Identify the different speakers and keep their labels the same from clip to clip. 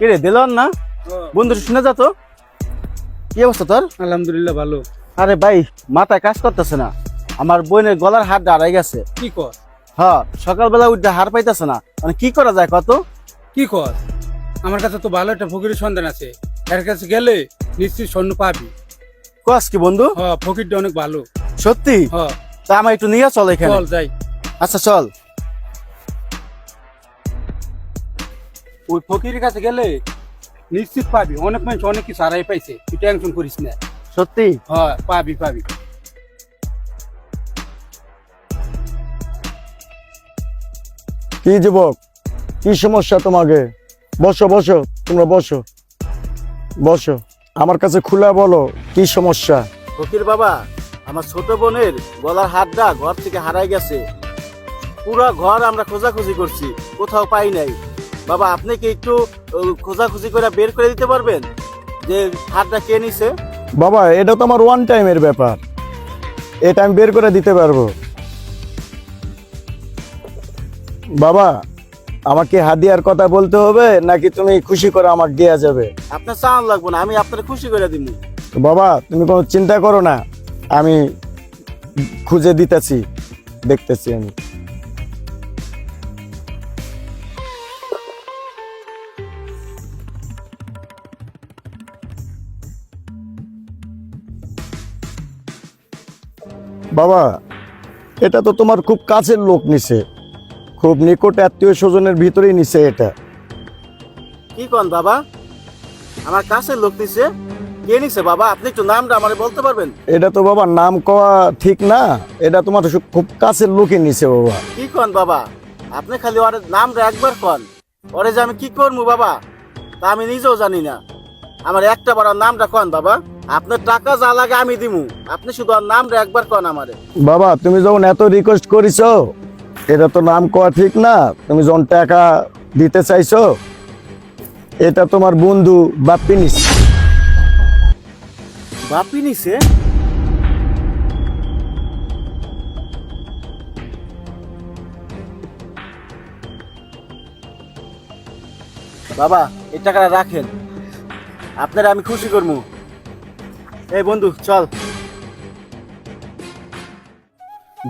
Speaker 1: রে দিলন না বন্ধু শুনে যা তো কি অবস্থা তোর?
Speaker 2: আলহামদুলিল্লাহ ভালো।
Speaker 1: আরে ভাই মাথায় কাজ করতেছে না, আমার বোনের গলার হাড় দাঁড়াই গেছে।
Speaker 2: কি কর?
Speaker 1: হ্যাঁ সকালবেলা উঠে হাড় পাইতেছে না, মানে কি করা যায় কত?
Speaker 2: কি কর? আমার কাছে তো ভালো একটা ফকিরের সন্ধান আছে, এর কাছে গেলে নিশ্চয়ই স্বর্ণ পাবি।
Speaker 1: কস কি বন্ধু?
Speaker 2: ফকিরটা অনেক ভালো।
Speaker 1: সত্যি? তা আমার একটু নিয়ে চল এখানে।
Speaker 2: চল যাই।
Speaker 1: আচ্ছা চল।
Speaker 2: ওই ফকিরের কাছে গেলে নিশ্চিত পাবি, অনেক মানুষ অনেক কিছু হারাই পাইছে, তুই টেনশন করিস না।
Speaker 1: সত্যি?
Speaker 2: পাবি পাবি।
Speaker 3: কি যুবক, কি সমস্যা তোমাকে? বসো বসো, তোমরা বসো বসো, আমার কাছে খুলে বলো কি সমস্যা।
Speaker 1: ফকির বাবা, আমার ছোট বোনের গলার হাড়টা ঘর থেকে হারাই গেছে। পুরো ঘর আমরা খোঁজাখুঁজি করছি, কোথাও পাই নাই। বাবা আপনি কি একটু খোঁজাখুঁজি করে বের করে দিতে পারবেন যে হাড়টা কে নিছে?
Speaker 3: বাবা এটা তো আমার ওয়ান টাইমের ব্যাপার, এটা আমি বের করে দিতে পারবো। বাবা আমাকে হাদিয়ার কথা বলতে হবে নাকি তুমি খুশি করে আমাকে দেওয়া যাবে?
Speaker 1: আপনার চান লাগবো না, আমি আপনার খুশি করে দিব।
Speaker 3: তো বাবা তুমি কোনো চিন্তা করো না, আমি খুঁজে দিতেছি, দেখতেছি আমি। বাবা এটা তো তোমার খুব কাছের লোক নিছে, খুব নিকট আত্মীয় স্বজনের ভিতরেই নিছে এটা।
Speaker 1: কি কন বাবা, আমার কাছের লোক নিছে? কে নিছে বাবা? আপনি একটু নামটা আমারে বলতে পারবেন?
Speaker 3: এটা তো বাবা নাম কওয়া ঠিক না, এটা তোমার খুব কাছের লোকই নিছে বাবা।
Speaker 1: কি কন বাবা, আপনি খালি ওর নামটা একবার কন, ওরে যে আমি কি করবো বাবা তা আমি নিজেও জানি না। আমার একটা বড় নামটা কন বাবা, আপনার টাকা যা লাগে আমি দিমু, আপনি শুধু আর নামটা একবার কন আমারে।
Speaker 3: বাবা তুমি যখন এত রিকোয়েস্ট করিছো, এটা তো নাম কওয়া ঠিক না। তুমি যখন টাকা দিতে চাইছো, এটা তোমার বন্ধু বাপ্পি নিছে।
Speaker 1: বাপি নিছে? বাবা এই টাকাটা রাখেন, আপনারা আমি খুশি করবো। এই বন্ধু চল।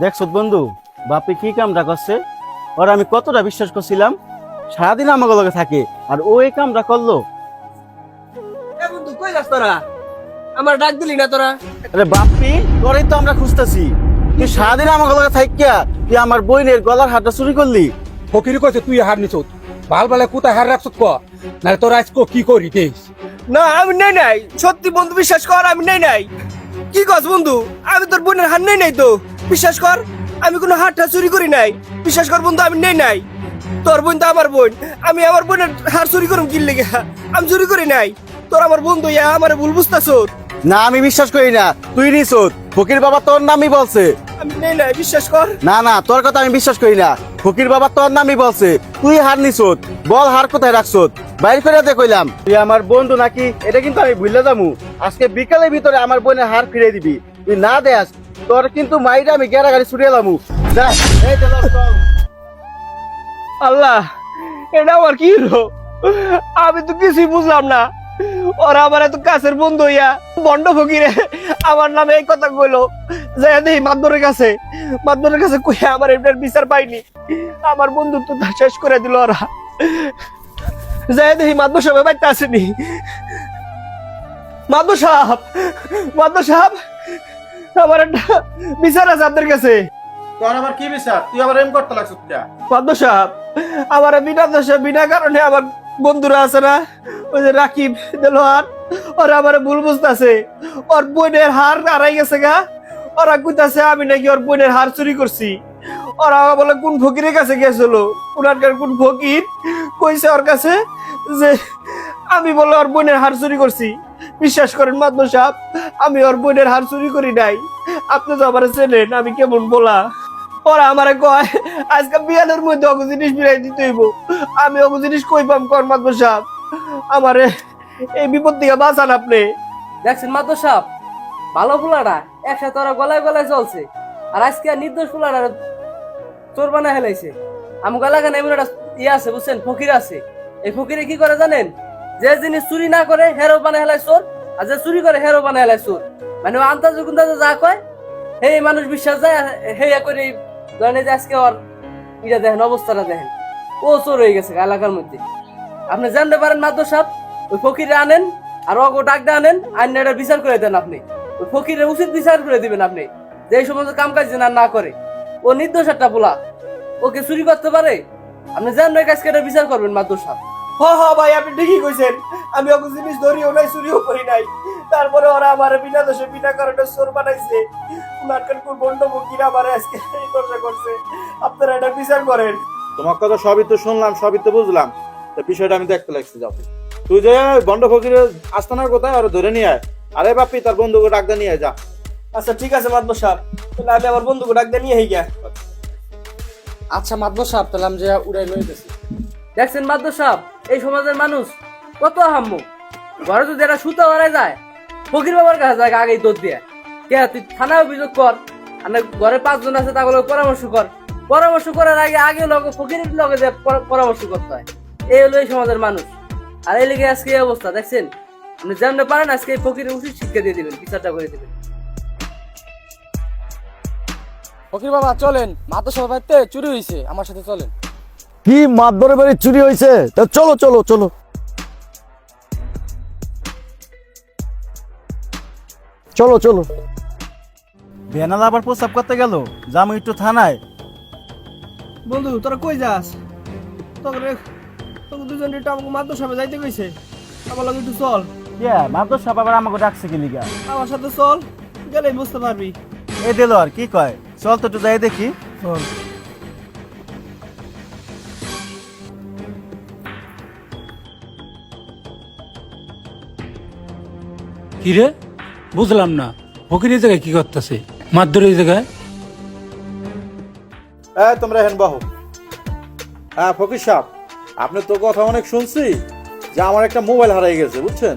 Speaker 1: দেখছ বন্ধু বাপি কি কামটা করছে? ওর আমি কতটা বিশ্বাস করছিলাম, সারাদিন আমার লগে থাকে আর ও এই কামটা করলো।
Speaker 4: বন্ধু কই যাস তোরা? আমার ডাক দিলি না তোরা?
Speaker 1: আরে বাপি তোরই তো আমরা খুঁজতেছি, তুই সারাদিন আমার লগে থাকিয়া তুই আমার বইনের গলার হারটা চুরি করলি।
Speaker 2: ফকির কইছে তুই হার নিছ, ভাল ভালে কোথায় হার রাখছ ক, না তোর আজকে কি করি দেখ।
Speaker 4: না আমি নেই নাই, সত্যি বন্ধু বিশ্বাস কর আমি নেই নাই। কি কস বন্ধু? আমি তোর বোনের হার নেই নাই তো, বিশ্বাস কর আমি কোনো হারটা চুরি করি নাই। বিশ্বাস কর বন্ধু আমি নেই নাই। তোর বোন তো আমার বোন, আমি আমার বোনের হার চুরি করুম কি লেগে? আমি চুরি করি নাই। তোর আমার বন্ধু ইয়া আমার ভুল বুঝতাছ।
Speaker 1: না আমি বিশ্বাস করি না, তুই নিছ। ফকির বাবা তোর নামই বলছে।
Speaker 4: আমি নেই নাই, বিশ্বাস কর।
Speaker 1: না না তোর কথা আমি বিশ্বাস করি না, ফকির বাবা তোর নামই বলছে। তুই হার নিছ, বল হার কোথায় রাখছ? বাইর করে দে কইলাম। তুই আমার বন্ধু নাকি এটা কিন্তু আমি ভুলে যাবো। আজকে বিকালের ভিতরে আমার বোনের হার ফিরে দিবি, তুই না দেস তোর কিন্তু মাইরা আমি গেরা গাড়ি ছুটিয়ে লামু। যা এই চল চল।
Speaker 4: আল্লাহ এটা আমার কি হলো? আমি তো কিছুই বুঝলাম না। ওরা আমার এত কাছের বন্ধু হইয়া বন্ড ফকিরে আমার নামে এই কথা কইলো। যাই দেখি মাদবরের কাছে কইয়া আমার এটার বিচার পাইনি। আমার বন্ধুত্ব তো শেষ করে দিল ওরা। যাই দেখি মাদবর সাহেব বাড়িতে আসেনি। মাদবর সাহেব আমার একটা বিচার আছে আপনার কাছে।
Speaker 1: তোর আবার কি বিচার? তুই আবার এম করতে লাগছ?
Speaker 4: মাদবর সাহেব আমার বিনা কারণে আমার বন্ধুরা আছে না, ওই যে রাকিব দেলোয়ার, ওরা আমার ভুল বুঝতেছে। ওর বোনের হার হারাই গেছে গা। ওরা কইতাছে আমি নাকি ওর বোনের হার চুরি করছি। ওরা বলে কোন ফকিরের কাছে গেছিল, ওনার কোন ফকির কইছে ওর কাছে যে আমি বলে ওর বোনের হার চুরি করছি। বিশ্বাস করেন মাদবর সাহেব, আমি ওর বোনের হার চুরি করি নাই। আপনি তো আমার চেনেন আমি কেমন বলা। ওরা আমারে কয় আজকে বিয়ানের মধ্যে অগু জিনিস বিরাই দিতে হইব। আমি অগু জিনিস কই পাম কর মাদবর সাহেব? আমারে এই বিপদ থেকে বাঁচান আপনি।
Speaker 5: দেখছেন মাদর সাহেব, ভালো ফুলাটা একসাথে ওরা গলায় গলায় চলছে, আর আজকে নির্দোষ ফুলাটা চোর বানা হেলাইছে। আমি গলাখানে এমন একটা ইয়ে আছে বুঝছেন, ফকির আছে। এই ফকিরে কি করে জানেন? যে জিনিস চুরি না করে হেরো বানায় হেলায় চোর, আর যে চুরি করে হেরো বানায় হেলায় চোর। মানে আন্তাজে কুন্তাজে যা কয় হে মানুষ বিশ্বাস যায়, হে করে ধরেন এই যে আজকে ওর ইটা দেখেন, অবস্থাটা দেখেন, ও চোর হয়ে গেছে এলাকার মধ্যে। আপনি জানতে পারেন মাদ্র সাহেব, ওই ফকিরে আনেন আর অগো ডাকতে আনেন, আইন এটা বিচার করে দেন আপনি। ওই ফকিরের উচিত বিচার করে দিবেন আপনি, যে এই সমস্ত কাম কাজ যেন আর না করে। ও নির্দোষ একটা পোলা, ওকে চুরি করতে পারে, আপনি জান ওই কাজকে এটা বিচার করবেন মাদ্র সাহেব।
Speaker 4: হ্যাঁ ভাই, আপনি ঠিকই কইছেন। আমি ওকে জিনিস ধরিও নাই, চুরিও করি নাই। তারপরে ওরা আমার বিনা দোষে বিনা কারণে চোর বানাইছে। নাটকের কোন বন্ড ফকির আমার আজকে এই দশা করছে। আপনারা এটা বিচার করেন।
Speaker 1: তোমার কথা সবই তো শুনলাম, সবই তো বুঝলাম, তো বিষয়টা আমি দেখতে লাগছি। যাও তুই যে বন্ড ফকিরের আস্তানার কোথায় আর ধরে নিয়ে আয়। আরে বাপি তার বন্ধুকে ডাক দিয়ে নিয়ে আয়, যা।
Speaker 4: আচ্ছা ঠিক আছে মাদবর সাহেব, তাহলে আমি আমার বন্ধুকে ডাক দিয়ে নিয়ে হই গিয়া।
Speaker 2: আচ্ছা মাদবর সাহেব, তাহলে আমি যে উড়াই লই গেছি।
Speaker 5: দেখছেন মাদ্র সাহেব, এই সমাজের মানুষ কত হাম্মু। ঘরে যদি এরা সুতা হারায় যায়, ফকির বাবার কাছে যায় আগেই দৌড় দিয়ে। কে তুই থানায় অভিযোগ কর, আর না ঘরে 5 জন আছে তাগুলো পরামর্শ কর। পরামর্শ করার আগে লগে ফকিরের লগে যে পরামর্শ করতে হয়। এই হলো এই সমাজের মানুষ। আর এই লেগে আজকে এই অবস্থা দেখছেন। আপনি জানতে পারেন আজকে এই ফকিরের উচিত শিক্ষা দিয়ে দিবেন, বিচারটা করে দিবেন।
Speaker 2: ফকির বাবা চলেন, মাদবর সাহেব বাড়িতে চুরি হয়েছে, আমার সাথে চলেন।
Speaker 3: কি মাতবরের বাড়ি চুরি হয়েছে? তা চলো চলো চলো। চলো চলো।
Speaker 1: বেনাল আবার প্রস্তাব করতে গেল, যাম একটু থানায়।
Speaker 4: বন্ধু তোরা কই যাস? তোকে দুজন একটু আমাকে মাদবর সাহেব যাইতে কইছে, আমার লগে একটু চল।
Speaker 1: মাদ্র সাহেব আবার আমাকে ডাকছে কি লিগা?
Speaker 4: আমার সাথে চল, গেলেই বুঝতে পারবি।
Speaker 1: এই দিল আর কি কয়, চল তো একটু যাই দেখি।
Speaker 4: চল।
Speaker 2: কি রে, বুঝলাম না, ফকির এই জায়গায় কি করতেছে? মাদুর এই জায়গায়?
Speaker 1: তোমরা হেন বাহু। হ্যাঁ ফকির সাহেব, আপনি তো কথা অনেক শুনছি যে আমার একটা মোবাইল হারিয়ে গেছে, বুঝছেন?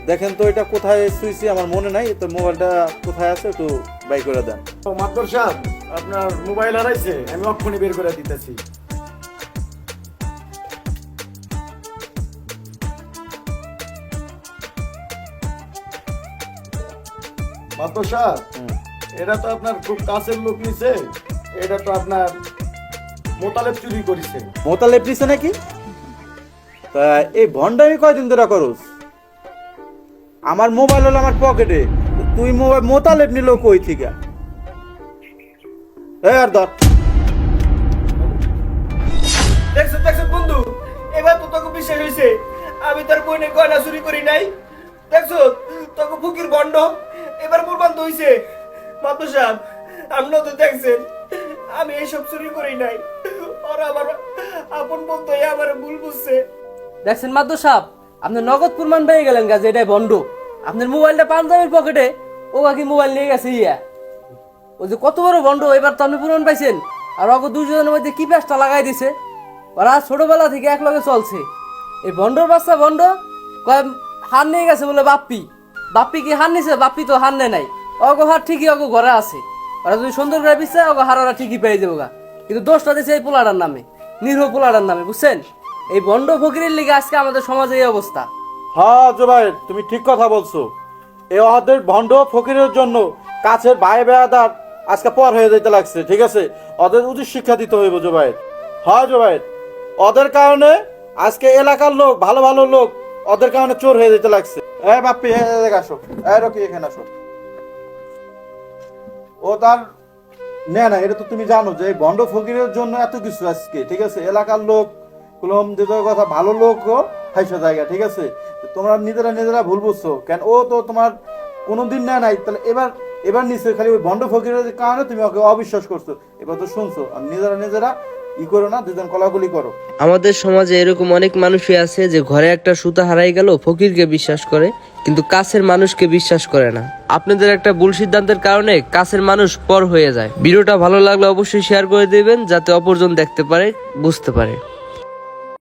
Speaker 1: দেখেন তো এটা কোথায় শুইছি, আমার মনে নাই তো। মোবাইলটা কোথায় আছে একটু বাই করে দেন।
Speaker 3: মাতবর সাহেব, আপনার মোবাইল হারাইছে, আমি অক্ষণই বের করে দিতেছি। মাতবর সাহেব, এটা তো আপনার খুব কাছের লোক নিছে, এটা তো আপনার মোতালেব চুরি করেছে।
Speaker 1: মোতালেব দিছে নাকি? তা এই ভন্ডামি কয়দিন ধরে করস? আমার মোবাইল হলো আমার পকেটে, তুই মোবাইল মোতালেব নিল কই থেকে? আর ধর।
Speaker 4: দেখছো বন্ধু, এবার তো তোকে বিশ্বাস হয়েছে আমি তোর বোনের গয়না চুরি করি নাই। দেখছো তোকে ফকির বন্ড এবার প্রমাণ হইছে। মাদবর সাহেব, আপনিও তো দেখছেন আমি এইসব চুরি করি নাই। ওরা আমার আপন বন্ধু আমার ভুল বুঝছে।
Speaker 5: দেখছেন মাদ্র সাহেব, আপনি নগদ প্রমাণ পেয়ে গেলেন গাছ এটাই বন্ড। আপনার মোবাইলটা পাঞ্জাবের পকেটে, ও বাকি মোবাইল নিয়ে গেছে ইয়া। ও যে কত বড় বন্ড, এবার তো আপনি প্রমাণ পাইছেন। আর অগ দুজনের মধ্যে কি প্যাঁচটা লাগাই দিছে। ওরা ছোটবেলা থেকে এক লগে চলছে। এই বন্ডর বাচ্চা বন্ড কয় হার নিয়ে গেছে বলে বাপ্পি। বাপ্পি কি হার নিছে? বাপ্পি তো হার নেয় নাই। অগ হার ঠিকই অগ ঘরে আছে। ওরা যদি সুন্দর করে পিছে অগ হার ওরা ঠিকই পেয়ে যাবো গা। কিন্তু দোষটা দিছে এই পোলাটার নামে, নিরীহ পোলাটার নামে, বুঝছেন? এই বন্ড ফকিরের লিগে আজকে আমাদের সমাজে এই অবস্থা।
Speaker 1: হ্যাঁ জোবাই, তুমি ঠিক কথা বলছো। এই ওদের ভণ্ড ফকিরের জন্য কাছের ভাই বেড়াদার আজকে পর হয়ে যেতে লাগছে, ঠিক আছে? ওদের উচিত শিক্ষা দিতে হইব জোবাই। হ্যাঁ জোবাই, ওদের কারণে আজকে এলাকার লোক, ভালো ভালো লোক ওদের কারণে চোর হয়ে যেতে লাগছে। বাপ্পি আসো, রকি এখানে আসো। ও তার না, এটা তো তুমি জানো যে ভণ্ড ফকিরের জন্য এত কিছু আজকে, ঠিক আছে? এলাকার লোক কুলম যে কথা, ভালো লোকও হাইসা জায়গা, ঠিক আছে? তোমরা নিজেরা ভুল বুঝছো কেন? ও তো তোমার কোনোদিন নেয় নাই, তাহলে এবার নিশ্চয় খালি ওই ভণ্ড ফকিরের কারণে তুমি ওকে অবিশ্বাস করছো। এবার তো শুনছো, আর নিজেরা ই করো না, দুজন কলাগুলি করো।
Speaker 6: আমাদের সমাজে এরকম অনেক মানুষই আছে যে ঘরে একটা সুতা হারাই গেল ফকিরকে বিশ্বাস করে, কিন্তু কাছের মানুষকে বিশ্বাস করে না। আপনাদের একটা ভুল সিদ্ধান্তের কারণে কাছের মানুষ পর হয়ে যায়। ভিডিওটা ভালো লাগলে অবশ্যই শেয়ার করে দেবেন, যাতে অপরজন দেখতে পারে, বুঝতে পারে।